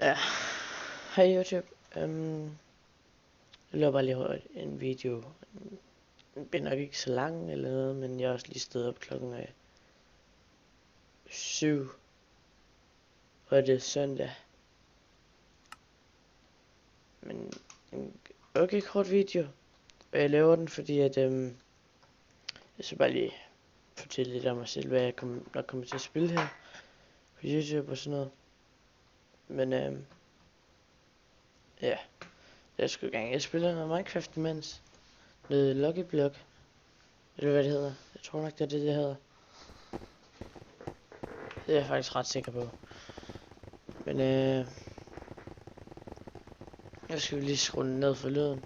Ja, hej YouTube. Jeg laver bare lige en video. Den bliver nok ikke så lang eller noget, men jeg er også lige stået op klokken 7. Og det er søndag. Men en okay kort video. Og jeg laver den, fordi at jeg skal bare lige fortælle lidt om mig selv, hvad jeg nok kommer til at spille her på YouTube og sådan noget. Men ja, jeg skal i gang. Jeg spiller noget Minecraft imens. Noget Lucky Block. Eller hvad det hedder. Jeg tror nok det er det hedder. Det er jeg faktisk ret sikker på. Men jeg skal lige skrue ned for lyden.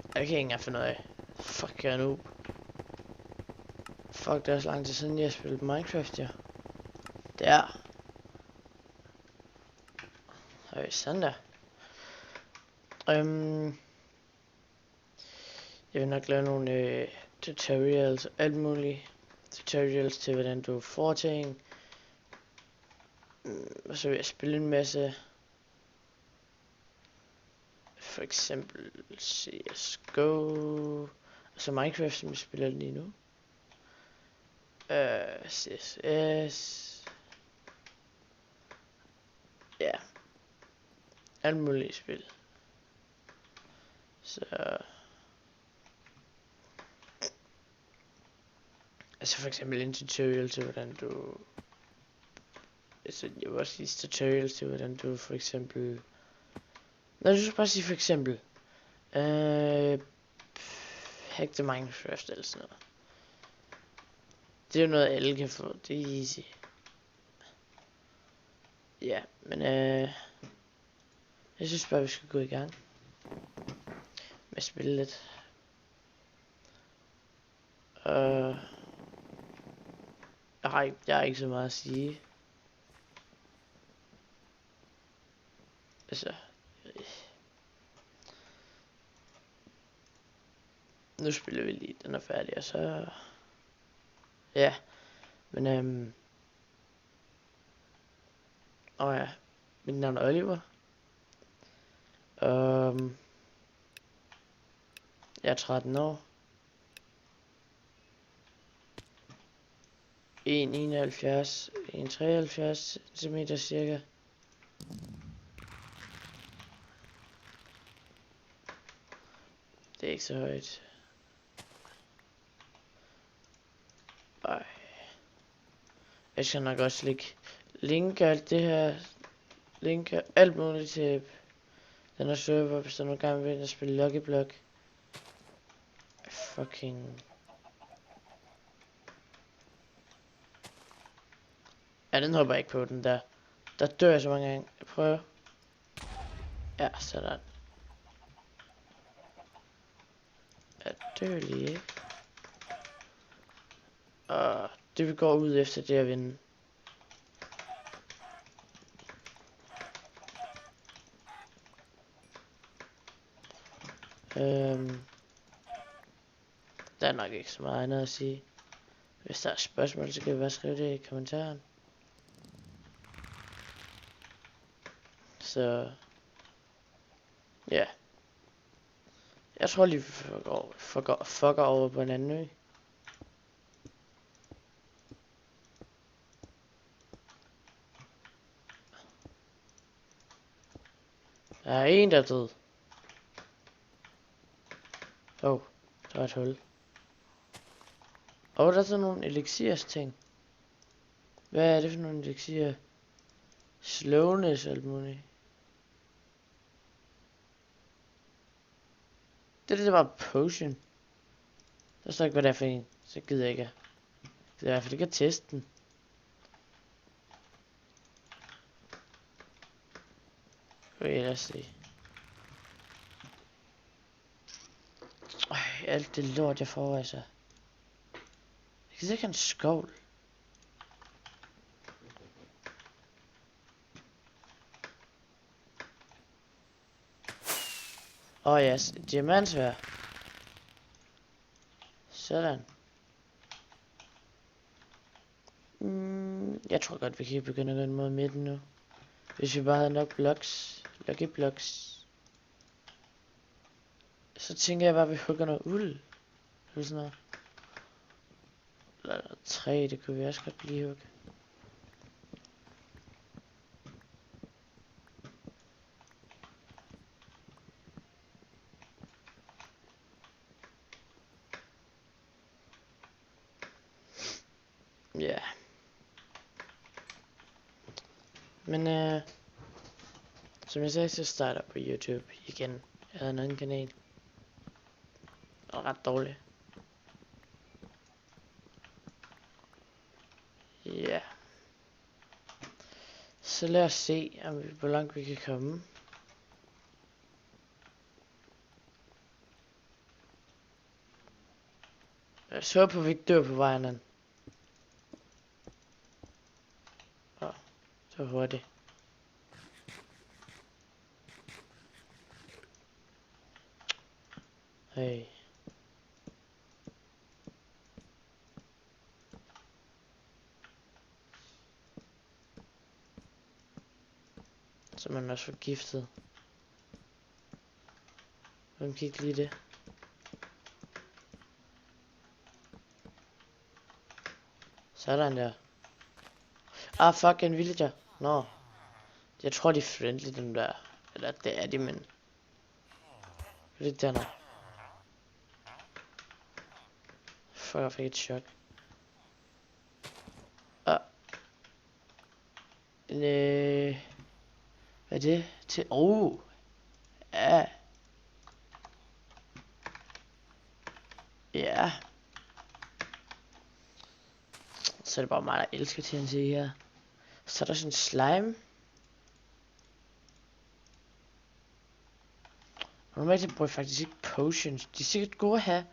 Jeg kan ikke engang finde ud af. Fuck, jeg er nu. Fuck, det er også lang tid siden, jeg har spillet Minecraft, ja. Der. Høj, sådan der. Jeg vil nok lave nogle tutorials og alt muligt. Tutorials til, hvordan du får ting. Og så vil jeg spille en masse. For eksempel CSGO. Og så Minecraft, som vi spiller lige nu. CSS. Ja. Alt muligt spil. Så. Altså for eksempel en tutorial til, hvordan du. Altså jeg vil også sige tutorial til, hvordan du for eksempel. Nå, du skal bare sige for eksempel. Hack the Minecraft eller sådan noget. Det er jo noget, alle kan få. Det er easy. Ja, men jeg synes bare, vi skal gå i gang med at spille lidt. Jeg har ikke så meget at sige. Altså. Nu spiller vi lige, den er færdig, og så. Ja, men ja, mit navn er Oliver. Jeg er 13 år. 1,71, 1,73 centimeter cirka. Det er ikke så højt. Ej. Jeg skal nok også linke alt det her. Linke alt muligt til den her server, hvis der er nogen gang vil at spille Lucky Block. Fucking. Ja, den hopper jeg ikke på, den der. Der dør jeg så mange gange. Jeg prøver. Ja, sådan. Jeg dør lige, ikke? Og det vi går ud efter, det er at vinde. Der er nok ikke så meget andet at sige. Hvis der er spørgsmål, så kan vi bare skrive det i kommentaren. Så. Ja. Jeg tror lige, vi fucker over på en anden ø. Der er en, der er død. Der var et hul. Der er sådan nogle elixirs ting. Hvad er det for nogle elixirer? Slowness og alt muligt. Det var potion. Der står ikke, hvad det er for en. Så gider jeg ikke. Det er i hvert fald ikke at teste den. Lad os se. Alt det lort, jeg får, altså. Jeg kan ikke have en skovl. Yes, diamantsvær. Sådan. Jeg tror godt, vi kan begynde at gå mod midten nu. Hvis vi bare havde nok blocks, lucky blocks, så tænker jeg bare, at vi hugger noget uld. Eller sådan noget. Eller træ, det kunne vi også godt lige hugge. Ja. Yeah. Men som jeg sagde, så starter på YouTube igen. Jeg havde en anden kanal. Det var ret dårlig. Ja. Yeah. Så lad os se, hvor langt vi kan komme. Jeg så på, at vi ikke dør på vejen. Åh, så hurtigt. Hey. Så er man også forgiftet. Hvem kan ikke lide det? Sådan der. Ah, fuck, en villager. Nå. Jeg tror, de er friendly, dem der. Eller det er de, men... Lidt dernede. Fuck, jeg fik et chok. Ah. Hvad er det? Til... Ja. Ja. Så er det bare mig, der elsker TNT her. Så er der sådan en slime. Normalt bruger jeg faktisk ikke potions. De er sikkert gode at have.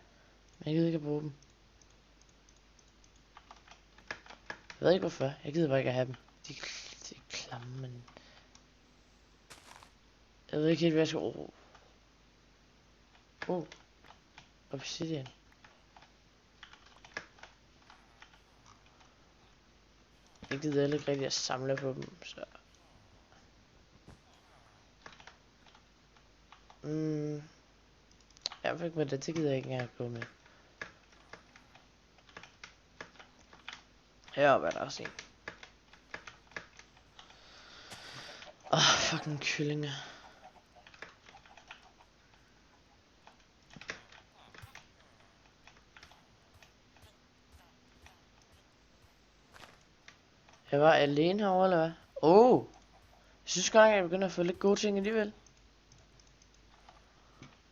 Men jeg gider ikke at bruge dem. Jeg ved ikke hvorfor. Jeg gider bare ikke at have dem. De er klamme, men... Jeg ved ikke helt, hvad jeg skal... Obsidian. Jeg gider heller ikke rigtig at samle på dem, så... Jeg ved ikke med det gider jeg ikke engang at gå med. Heroppe er der også en. Fucking kyllinger. Jeg var alene herovre, eller hvad? Jeg synes godt nok, at jeg begynder at få lidt gode ting alligevel.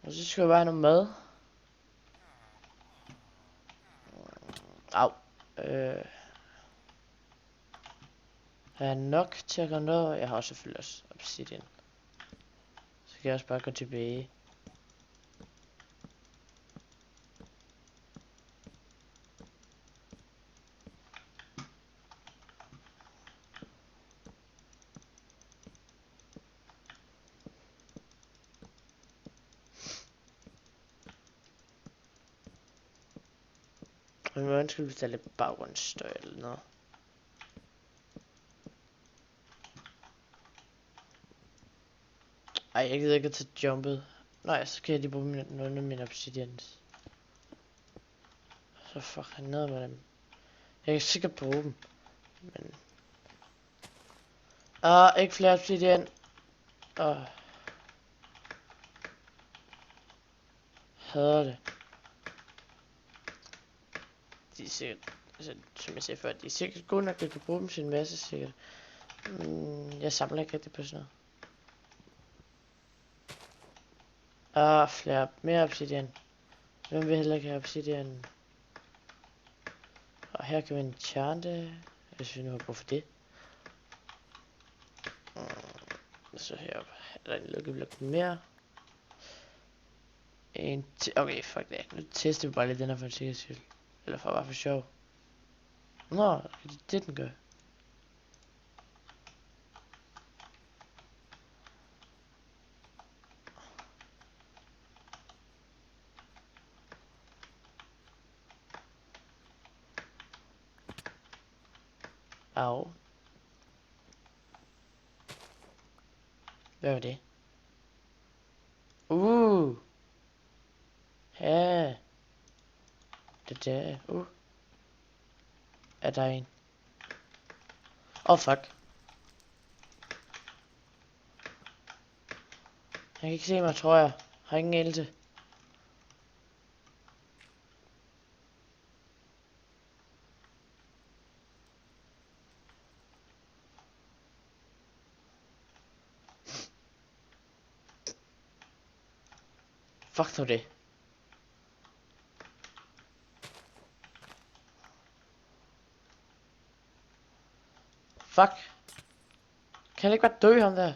Og så skal jeg bare have noget mad. Au. Har jeg nok til at gå derover? Jeg har også selvfølgelig også obsidian. Så kan jeg også bare gå tilbage. Men jeg ønsker, hvis der er lidt baggrundsstøj eller noget. Ej, jeg gider ikke at tage jumpet. Nej, så kan jeg lige bruge nogle af mine obsidians. Så fuck han ned med dem. Jeg kan sikkert bruge dem. Men... ikke flere obsidian. Hader det. De er sikkert... Altså, som jeg sagde før, de er sikkert gode nok, at jeg kan bruge dem til en masse sikkert. Men jeg samler ikke rigtig på sådan noget. Mere obsidian. Hvem vil heller ikke have obsidian? Og her kan vi enchante, hvis vi nu har brug for det. Så heroppe er der en lukkeblok mere. Okay, fuck det. Nu tester vi bare lidt den her for en sikkerheds skyld. Eller for bare for sjov. Nå, det den gør. Au. Hvad var det? Ja. Det der. Er der en? Fuck. Han kan ikke se mig, tror jeg. Har ingen else. Fuck dog det. Fuck. Kan han ikke bare dø, ham der?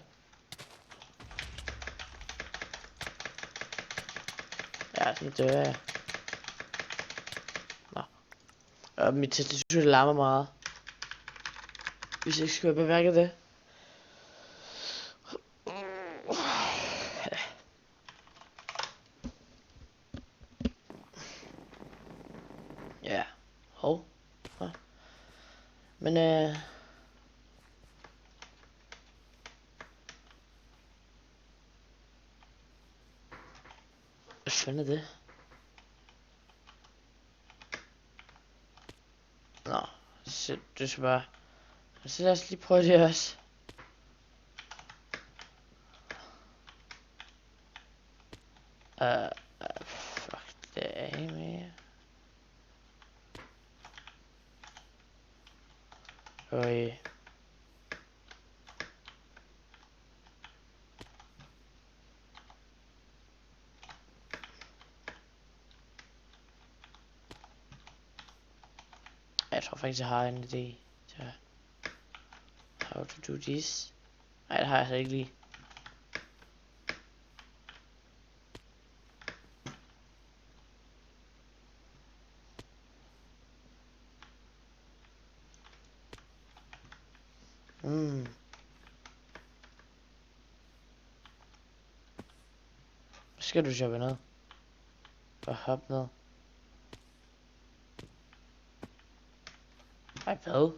Ja, så dør jeg. Nå. Mit tastatur larmer meget. Hvis jeg ikke skulle have bemærket det. Ja. Hov. Men hvad fanden er det? Nå, så du skal bare... Så lad os lige prøve det også. Fuck det af med. Øj. Jeg tror faktisk, jeg har en idé. Så. How to do this. Nej, det har jeg så ikke lige. Skal du shoppe ned? Og hoppe ned? Ej, hvad?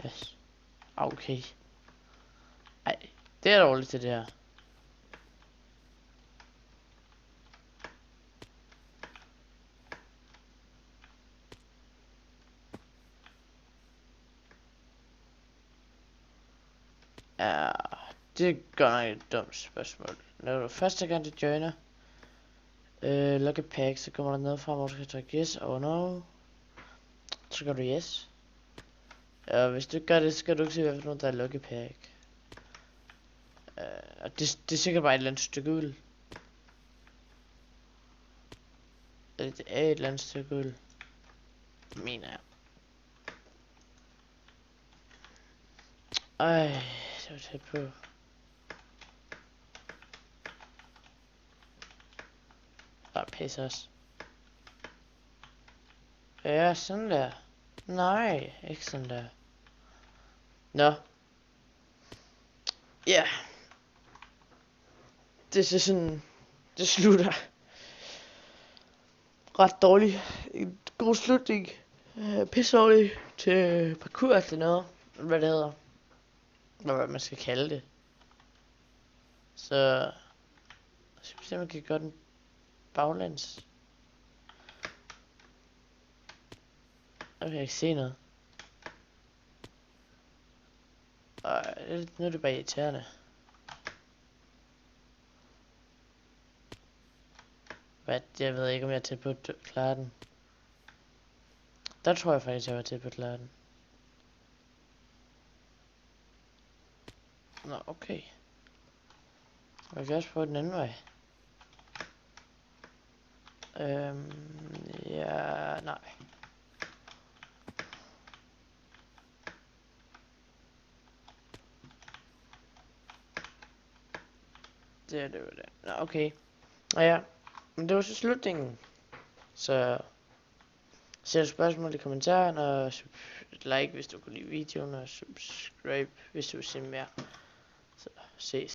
Yes. Okay. Ej, det er dårligt det der. Ja, det er godt nok et dumt spørgsmål. Når du første gang du joiner Lucky Pack, så kommer der ned fra, hvor du skal trykke yes or no. Så gør du yes. Og hvis du ikke gør det, så skal du ikke se, hvad for noget der er Lucky Pack. Og det er sikkert bare et eller andet stykke uld. Det er et eller andet stykke uld. Mener jeg. Ej, det var tæt på. Bare pisse os. Ja, sådan der. Nej, ikke sådan der. Nå. Ja. Det er sådan... Det slutter. Ret dårligt. En god slutning. Pissdårlig til parkour eller noget. Hvad det hedder. Hvad man skal kalde det. Så... skal vi se, om man kan gøre den baglæns. Jeg kan ikke se noget. Nu er det bare irriterende. Hvad? Jeg ved ikke, om jeg er tæt på at klare den. Der tror jeg faktisk, jeg var tæt på at klare den. Nå, okay. Jeg kan også prøve den anden vej. Ja, nej. Det er det jo det. Nå, okay. Ja, men det var så slutningen. Så sæt spørgsmål i kommentaren, og et like, hvis du kunne lide videoen, og subscribe, hvis du vil se mere. Så ses.